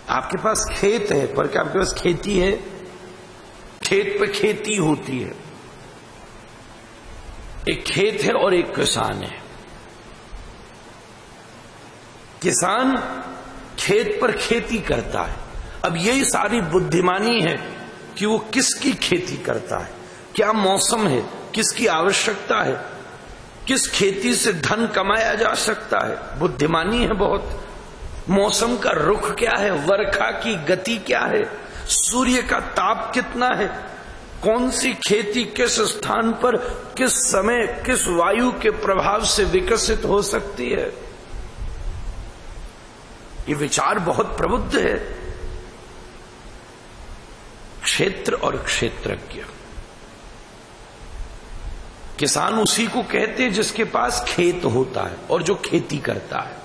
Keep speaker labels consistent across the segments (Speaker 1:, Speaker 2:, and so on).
Speaker 1: आपके पास खेत है, पर क्या आपके पास खेती है? खेत पे खेती होती है। एक खेत है और एक किसान है। किसान खेत पर खेती करता है। अब यही सारी बुद्धिमानी है कि वो किसकी खेती करता है, क्या मौसम है, किसकी आवश्यकता है, किस खेती से धन कमाया जा सकता है। बुद्धिमानी है बहुत। मौसम का रुख क्या है, वर्षा की गति क्या है, सूर्य का ताप कितना है, कौन सी खेती किस स्थान पर किस समय किस वायु के प्रभाव से विकसित हो सकती है। ये विचार बहुत प्रबुद्ध है। क्षेत्र और क्षेत्रज्ञ। किसान उसी को कहते हैं जिसके पास खेत होता है और जो खेती करता है।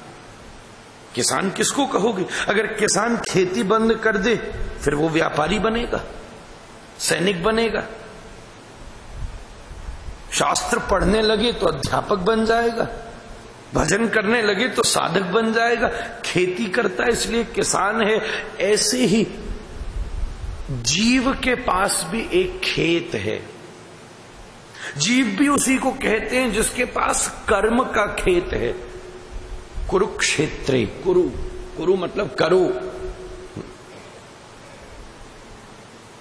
Speaker 1: किसान किसको कहोगे? अगर किसान खेती बंद कर दे फिर वो व्यापारी बनेगा, सैनिक बनेगा। शास्त्र पढ़ने लगे तो अध्यापक बन जाएगा, भजन करने लगे तो साधक बन जाएगा। खेती करता है इसलिए किसान है। ऐसे ही जीव के पास भी एक खेत है। जीव भी उसी को कहते हैं जिसके पास कर्म का खेत है। कुरुक्षेत्रे, कुरु, कुरु मतलब करो।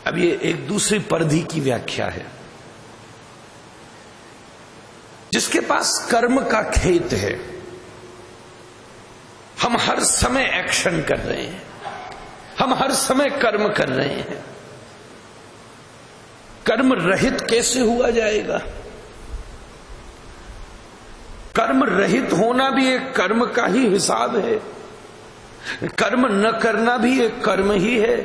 Speaker 1: अब ये एक दूसरी परिधि की व्याख्या है। जिसके पास कर्म का खेत है। हम हर समय एक्शन कर रहे हैं, हम हर समय कर्म कर रहे हैं। कर्म रहित कैसे हुआ जाएगा? कर्म रहित होना भी एक कर्म का ही हिसाब है। कर्म न करना भी एक कर्म ही है।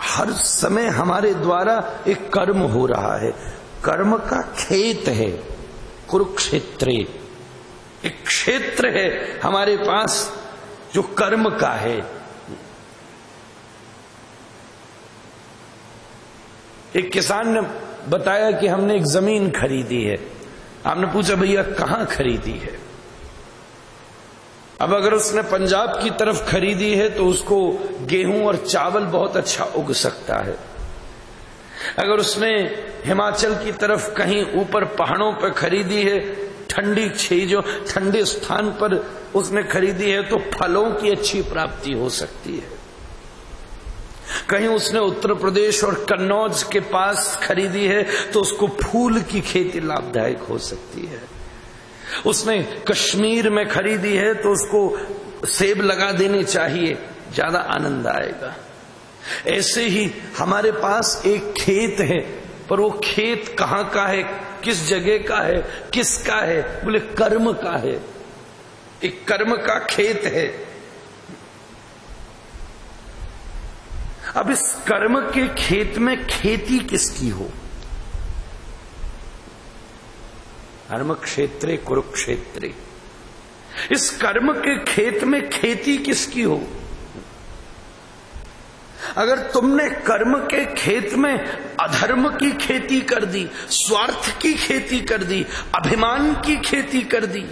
Speaker 1: हर समय हमारे द्वारा एक कर्म हो रहा है। कर्म का खेत है कुरुक्षेत्रे। एक क्षेत्र है हमारे पास जो कर्म का है। एक किसान ने बताया कि हमने एक जमीन खरीदी है। आपने पूछा भैया कहां खरीदी है? अब अगर उसने पंजाब की तरफ खरीदी है तो उसको गेहूं और चावल बहुत अच्छा उग सकता है। अगर उसने हिमाचल की तरफ कहीं ऊपर पहाड़ों पर खरीदी है, ठंडी चीजों ठंडे स्थान पर उसने खरीदी है तो फलों की अच्छी प्राप्ति हो सकती है। कहीं उसने उत्तर प्रदेश और कन्नौज के पास खरीदी है तो उसको फूल की खेती लाभदायक हो सकती है। उसने कश्मीर में खरीदी है तो उसको सेब लगा देने चाहिए, ज्यादा आनंद आएगा। ऐसे ही हमारे पास एक खेत है, पर वो खेत कहां का है, किस जगह का है, किसका है? बोले कर्म का है। एक कर्म का खेत है। अब इस कर्म के खेत में खेती किसकी हो? कर्म क्षेत्रे कुरुक्षेत्रे। इस कर्म के खेत में खेती किसकी हो? अगर तुमने कर्म के खेत में अधर्म की खेती कर दी, स्वार्थ की खेती कर दी, अभिमान की खेती कर दी,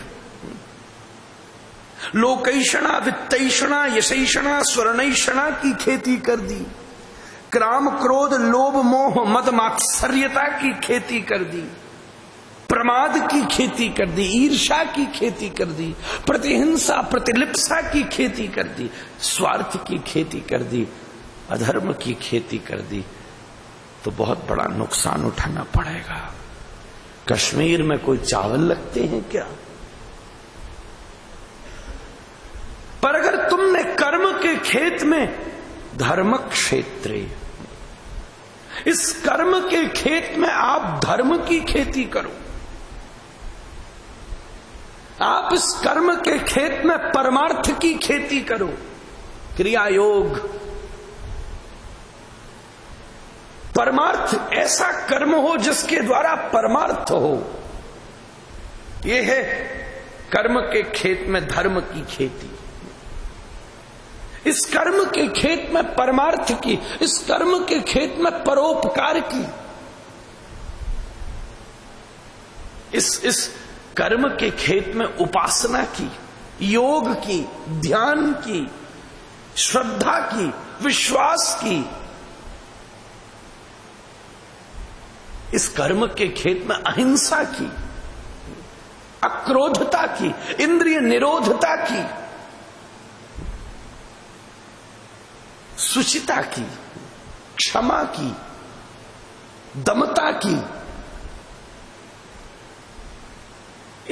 Speaker 1: लोकैषणा वित्तैषणा यशैषणा स्वर्णैषणा की खेती कर दी, क्राम क्रोध लोभ मोह मद मात्सर्यता की खेती कर दी, प्रमाद की खेती कर दी, ईर्ष्या की खेती कर दी, प्रतिहिंसा प्रतिलिप्सा की खेती कर दी, स्वार्थ की खेती कर दी, अधर्म की खेती कर दी, तो बहुत बड़ा नुकसान उठाना पड़ेगा। कश्मीर में कोई चावल लगते हैं क्या? पर अगर तुमने कर्म के खेत में धर्म क्षेत्रे, इस कर्म के खेत में आप धर्म की खेती करो, आप इस कर्म के खेत में परमार्थ की खेती करो, क्रिया योग। परमार्थ ऐसा कर्म हो जिसके द्वारा परमार्थ हो। यह है कर्म के खेत में धर्म की खेती। इस कर्म के खेत में परमार्थ की, इस कर्म के खेत में परोपकार की, इस कर्म के खेत में उपासना की, योग की, ध्यान की, श्रद्धा की, विश्वास की। इस कर्म के खेत में अहिंसा की, अक्रोधता की, इंद्रिय निरोधता की, सुचिता की, क्षमा की, दमता की,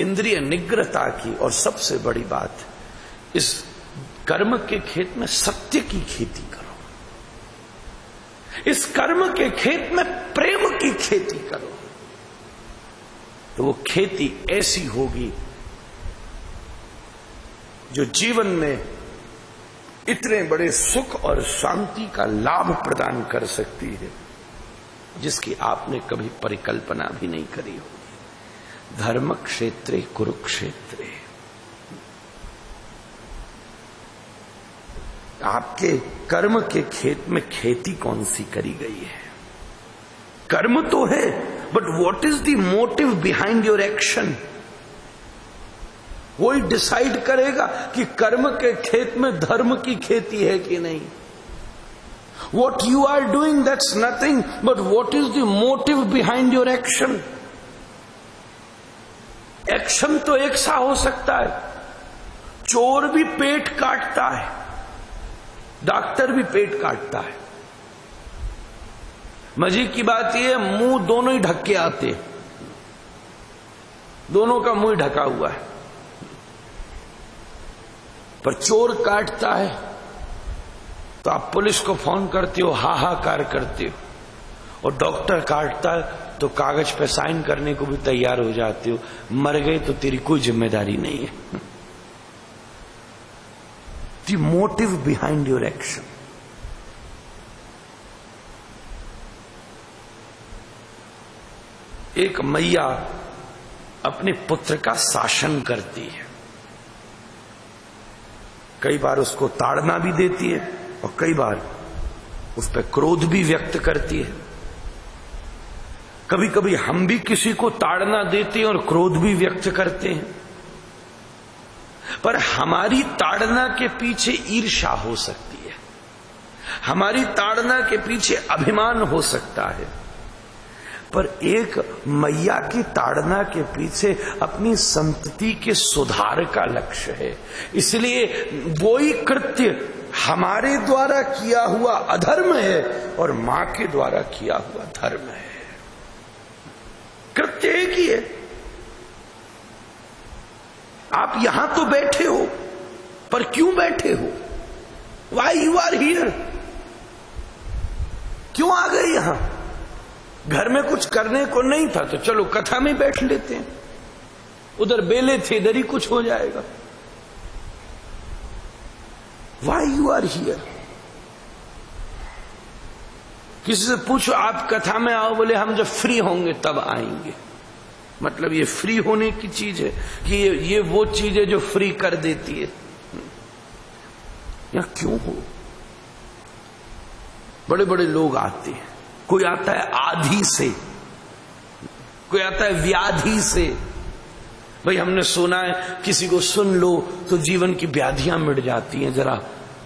Speaker 1: इंद्रिय निग्रहता की, और सबसे बड़ी बात, इस कर्म के खेत में सत्य की खेती करो। इस कर्म के खेत में प्रेम की खेती करो, तो वो खेती ऐसी होगी जो जीवन में इतने बड़े सुख और शांति का लाभ प्रदान कर सकती है जिसकी आपने कभी परिकल्पना भी नहीं करी होगी। धर्म क्षेत्रे कुरुक्षेत्रे। आपके कर्म के खेत में खेती कौन सी करी गई है? कर्म तो है, but what is the motive behind your action? वही डिसाइड करेगा कि कर्म के खेत में धर्म की खेती है कि नहीं। What you are doing, that's nothing, but what is the motive behind your action? Action तो एक सा हो सकता है, चोर भी पेट काटता है, डॉक्टर भी पेट काटता है। मजे की बात यह है, मुंह दोनों ही ढक के आते, दोनों का मुंह ढका हुआ है। पर चोर काटता है तो आप पुलिस को फोन करते हो, हाहाकार करते हो, और डॉक्टर काटता है तो कागज पे साइन करने को भी तैयार हो जाते हो। मर गए तो तेरी कोई जिम्मेदारी नहीं है। The motive behind your action. एक मैया अपने पुत्र का शासन करती है, कई बार उसको ताड़ना भी देती है और कई बार उस पर क्रोध भी व्यक्त करती है। कभी कभी हम भी किसी को ताड़ना देते हैं और क्रोध भी व्यक्त करते हैं, पर हमारी ताड़ना के पीछे ईर्ष्या हो सकती है, हमारी ताड़ना के पीछे अभिमान हो सकता है, पर एक मैया की ताड़ना के पीछे अपनी संतति के सुधार का लक्ष्य है। इसलिए वही कृत्य हमारे द्वारा किया हुआ अधर्म है और मां के द्वारा किया हुआ धर्म है। कृत्य एक ही है। आप यहां तो बैठे हो, पर क्यों बैठे हो? Why you are here? क्यों आ गए यहां? घर में कुछ करने को नहीं था तो चलो कथा में बैठ लेते हैं, उधर बेले थे, इधर ही कुछ हो जाएगा। Why you are here? किसी से पूछो आप कथा में आओ, बोले हम जब फ्री होंगे तब आएंगे। मतलब ये फ्री होने की चीज है कि ये वो चीज है जो फ्री कर देती है। या क्यों हो? बड़े बड़े लोग आते हैं, कोई आता है आधि से, कोई आता है व्याधि से। भाई हमने सुना है किसी को सुन लो तो जीवन की व्याधियां मिट जाती हैं, जरा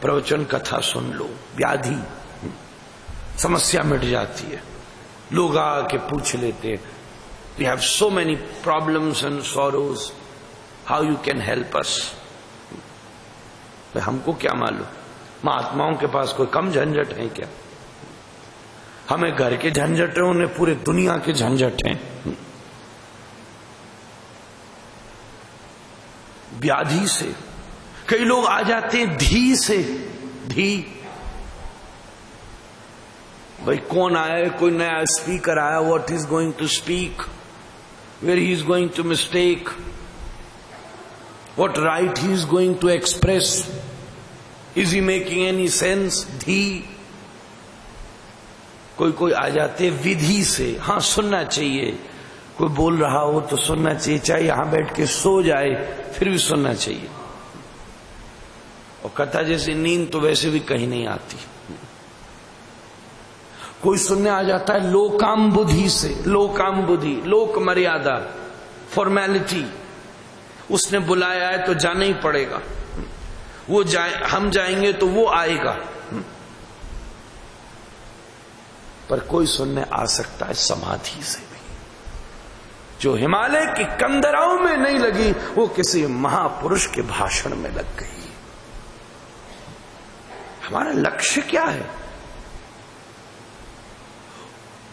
Speaker 1: प्रवचन कथा सुन लो, व्याधि समस्या मिट जाती है। लोग आके पूछ लेते हैं, we have so many problems and sorrows, how you can help us? हमको क्या मालूम, महात्माओं के पास कोई कम झंझट है क्या? हमें घर के झंझट हैं, उन्हें पूरे दुनिया के झंझट हैं। व्याधि से कई लोग आ जाते हैं, धी से। धी भाई कौन आया, कोई नया स्पीकर आया, what is going to speak, where he is going to mistake, what right he is going to express, is he making any sense? धी। कोई कोई आ जाते विधि से। हाँ सुनना चाहिए, कोई बोल रहा हो तो सुनना चाहिए, चाहे यहां बैठ के सो जाए फिर भी सुनना चाहिए। और कथा जैसी नींद तो वैसे भी कहीं नहीं आती। कोई सुनने आ जाता है लोकाम बुद्धि से। लोकाम बुद्धि, लोक मर्यादा, फॉर्मेलिटी, उसने बुलाया है तो जाना ही पड़ेगा, वो जाए, हम जाएंगे तो वो आएगा। पर कोई सुनने आ सकता है समाधि से भी। जो हिमालय की कंदराओं में नहीं लगी, वो किसी महापुरुष के भाषण में लग गई। हमारा लक्ष्य क्या है?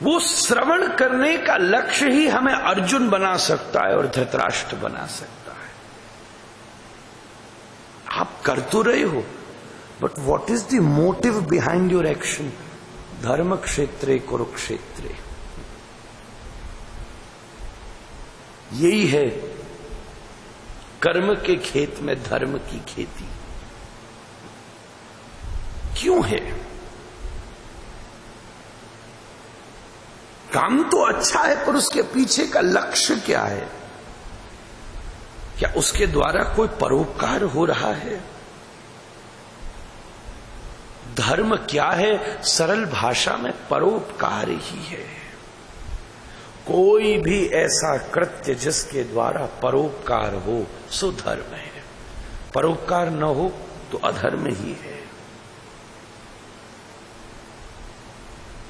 Speaker 1: वो श्रवण करने का लक्ष्य ही हमें अर्जुन बना सकता है और धृतराष्ट्र बना सकता है। आप कर तो रहे हो, but what is the motive behind your action? धर्म क्षेत्रे कुरुक्षेत्रे, यही है कर्म के खेत में धर्म की खेती। क्यों है? काम तो अच्छा है, पर उसके पीछे का लक्ष्य क्या है? क्या उसके द्वारा कोई परोपकार हो रहा है? धर्म क्या है? सरल भाषा में परोपकार ही है। कोई भी ऐसा कृत्य जिसके द्वारा परोपकार हो सो धर्म है। परोपकार न हो तो अधर्म ही है।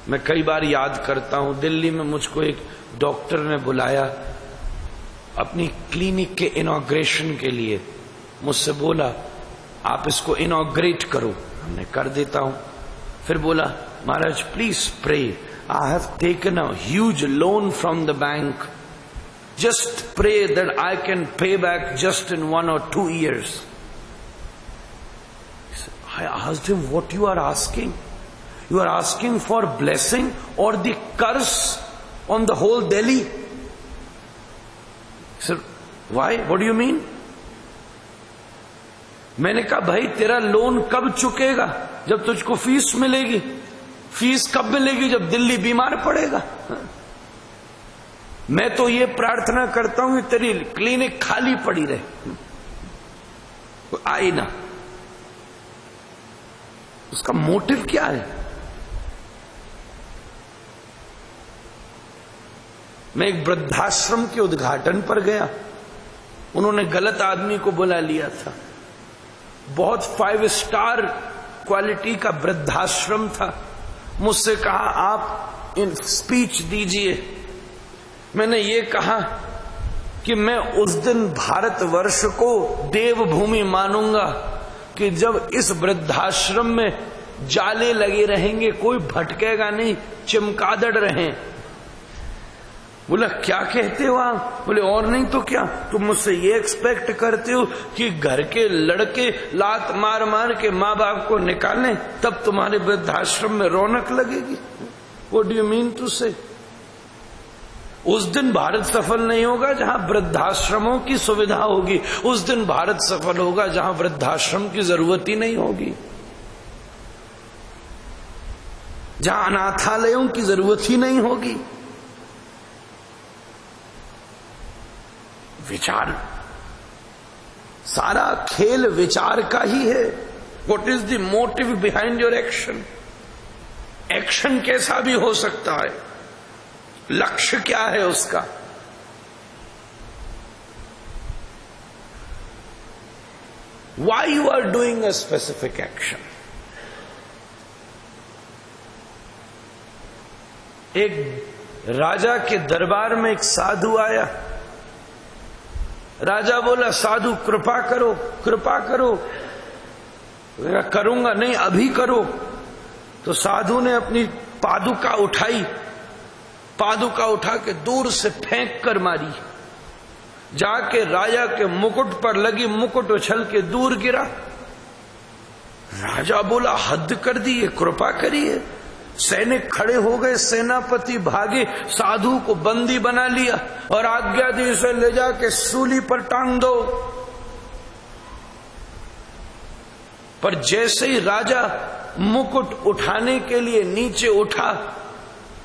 Speaker 1: मैं कई बार याद करता हूं, दिल्ली में मुझको एक डॉक्टर ने बुलाया अपनी क्लिनिक के इनॉग्रेशन के लिए। मुझसे बोला आप इसको इनॉग्रेट करो। हमने कर देता हूं। फिर बोला महाराज please pray, I have taken a huge loan from the bank, just pray that I can pay back just in 1 or 2 years. I asked him, what you are asking? You are asking for blessing or the curse on the whole Delhi? Sir, why? What do you mean? मैंने कहा भाई तेरा loan कब चुकेगा? जब तुझको fees मिलेगी। Fees कब मिलेगी? जब दिल्ली बीमार पड़ेगा। मैं तो ये प्रार्थना करता हूं कि तेरी क्लिनिक खाली पड़ी रहे, आई ना। उसका मोटिव क्या है? मैं एक वृद्धाश्रम के उद्घाटन पर गया, उन्होंने गलत आदमी को बुला लिया था। बहुत 5 स्टार क्वालिटी का वृद्धाश्रम था। मुझसे कहा आप इन स्पीच दीजिए। मैंने ये कहा कि मैं उस दिन भारतवर्ष को देवभूमि मानूंगा कि जब इस वृद्धाश्रम में जाले लगे रहेंगे, कोई भटकेगा नहीं, चमगादड़ रहें। बोला क्या कहते हो आप? बोले और नहीं तो क्या, तुम मुझसे ये एक्सपेक्ट करते हो कि घर के लड़के लात मार मार के माँ बाप को निकालें तब तुम्हारे वृद्धाश्रम में रौनक लगेगी? What do you mean to say? उस दिन भारत सफल नहीं होगा जहां वृद्धाश्रमों की सुविधा होगी। उस दिन भारत सफल होगा जहां वृद्धाश्रम की जरूरत ही नहीं होगी, जहां अनाथालयों की जरूरत ही नहीं होगी। विचार, सारा खेल विचार का ही है। What is the motive behind your action? Action कैसा भी हो सकता है, लक्ष्य क्या है उसका? Why you are doing a specific action? एक राजा के दरबार में एक साधु आया। राजा बोला साधु कृपा करो, कृपा करो। करूंगा नहीं, अभी करो। तो साधु ने अपनी पादुका उठाई, पादुका उठा के दूर से फेंक कर मारी, जाके राजा के मुकुट पर लगी, मुकुट उछल के दूर गिरा। राजा बोला हद कर दी, ये कृपा करिए। सैनिक खड़े हो गए, सेनापति भागे, साधु को बंदी बना लिया और आज्ञा दी इसे ले जाके सूली पर टांग दो। पर जैसे ही राजा मुकुट उठाने के लिए नीचे उठा,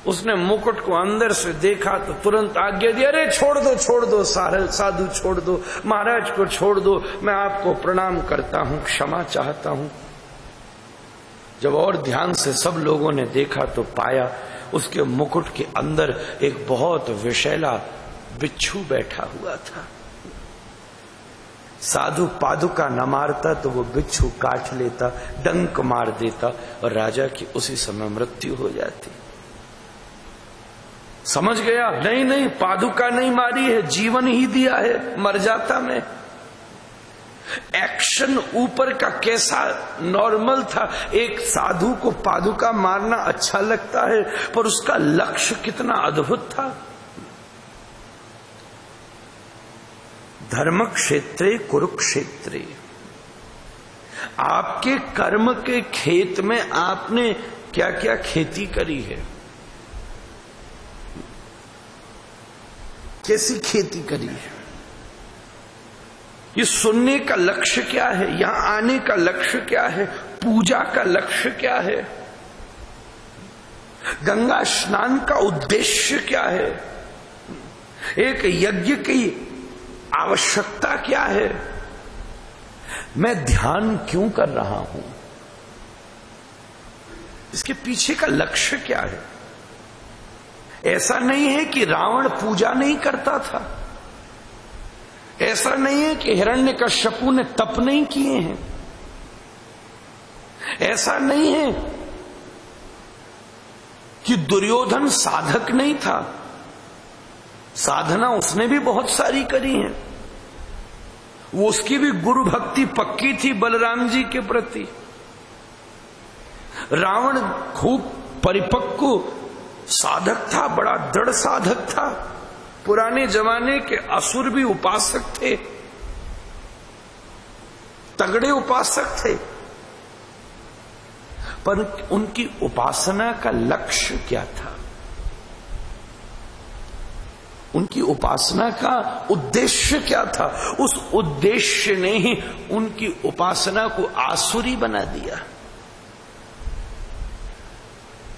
Speaker 1: उसने मुकुट को अंदर से देखा तो तुरंत आज्ञा दी, अरे छोड़ दो, छोड़ दो साधु, छोड़ दो, महाराज को छोड़ दो, मैं आपको प्रणाम करता हूं, क्षमा चाहता हूं। जब और ध्यान से सब लोगों ने देखा तो पाया उसके मुकुट के अंदर एक बहुत विषैला बिच्छू बैठा हुआ था। साधु पादुका न मारता तो वो बिच्छू काट लेता, डंक मार देता और राजा की उसी समय मृत्यु हो जाती। समझ गया? नहीं नहीं, पादुका नहीं मारी है, जीवन ही दिया है, मर जाता मैं। एक्शन ऊपर का कैसा नॉर्मल था। एक साधु को पादुका मारना अच्छा लगता है, पर उसका लक्ष्य कितना अद्भुत था। धर्म क्षेत्रे कुरुक्षेत्रे, आपके कर्म के खेत में आपने क्या क्या खेती करी है, कैसी खेती करी है, ये सुनने का लक्ष्य क्या है, यहां आने का लक्ष्य क्या है, पूजा का लक्ष्य क्या है, गंगा स्नान का उद्देश्य क्या है, एक यज्ञ की आवश्यकता क्या है, मैं ध्यान क्यों कर रहा हूं, इसके पीछे का लक्ष्य क्या है। ऐसा नहीं है कि रावण पूजा नहीं करता था, ऐसा नहीं है कि हिरण्यकश्यपु ने तप नहीं किए हैं, ऐसा नहीं है कि दुर्योधन साधक नहीं था, साधना उसने भी बहुत सारी करी है, वो उसकी भी गुरु भक्ति पक्की थी बलराम जी के प्रति। रावण खूब परिपक्व साधक था, बड़ा दृढ़ साधक था, पुराने जमाने के असुर भी उपासक थे, तगड़े उपासक थे, पर उनकी उपासना का लक्ष्य क्या था, उनकी उपासना का उद्देश्य क्या था। उस उद्देश्य ने ही उनकी उपासना को आसुरी बना दिया।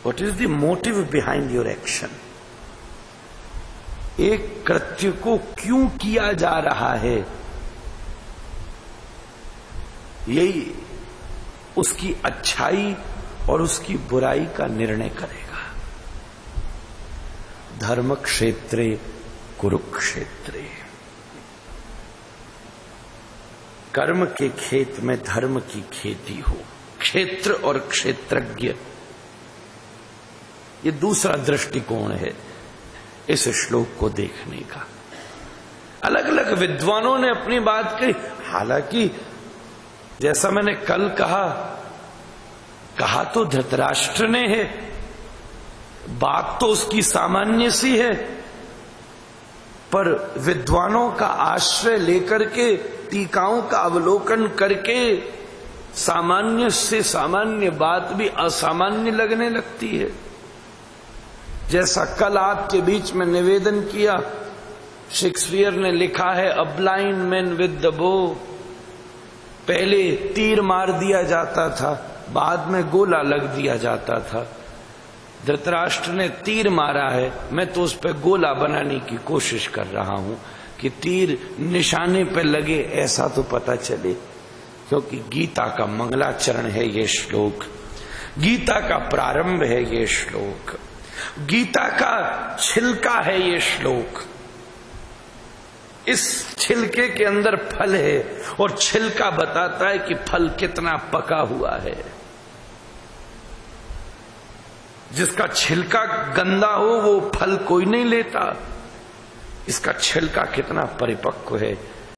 Speaker 1: What is the motive behind your action? एक कृत्य को क्यों किया जा रहा है, यही उसकी अच्छाई और उसकी बुराई का निर्णय करेगा। धर्म क्षेत्रे कुरुक्षेत्रे, कर्म के खेत में धर्म की खेती हो। क्षेत्र और क्षेत्रज्ञ, ये दूसरा दृष्टिकोण है इस श्लोक को देखने का। अलग अलग विद्वानों ने अपनी बात कही, हालांकि जैसा मैंने कल कहा तो धृतराष्ट्र ने है, बात तो उसकी सामान्य सी है, पर विद्वानों का आश्रय लेकर के, टीकाओं का अवलोकन करके सामान्य से सामान्य बात भी असामान्य लगने लगती है। जैसा कल आपके बीच में निवेदन किया, शेक्सपियर ने लिखा है a blind man with the बो, पहले तीर मार दिया जाता था, बाद में गोला लग दिया जाता था। धृतराष्ट्र ने तीर मारा है, मैं तो उस पर गोला बनाने की कोशिश कर रहा हूं कि तीर निशाने पर लगे ऐसा तो पता चले, क्योंकि गीता का मंगलाचरण है ये श्लोक, गीता का प्रारंभ है ये श्लोक, गीता का छिलका है ये श्लोक। इस छिलके के अंदर फल है और छिलका बताता है कि फल कितना पका हुआ है। जिसका छिलका गंदा हो वो फल कोई नहीं लेता, इसका छिलका कितना परिपक्व है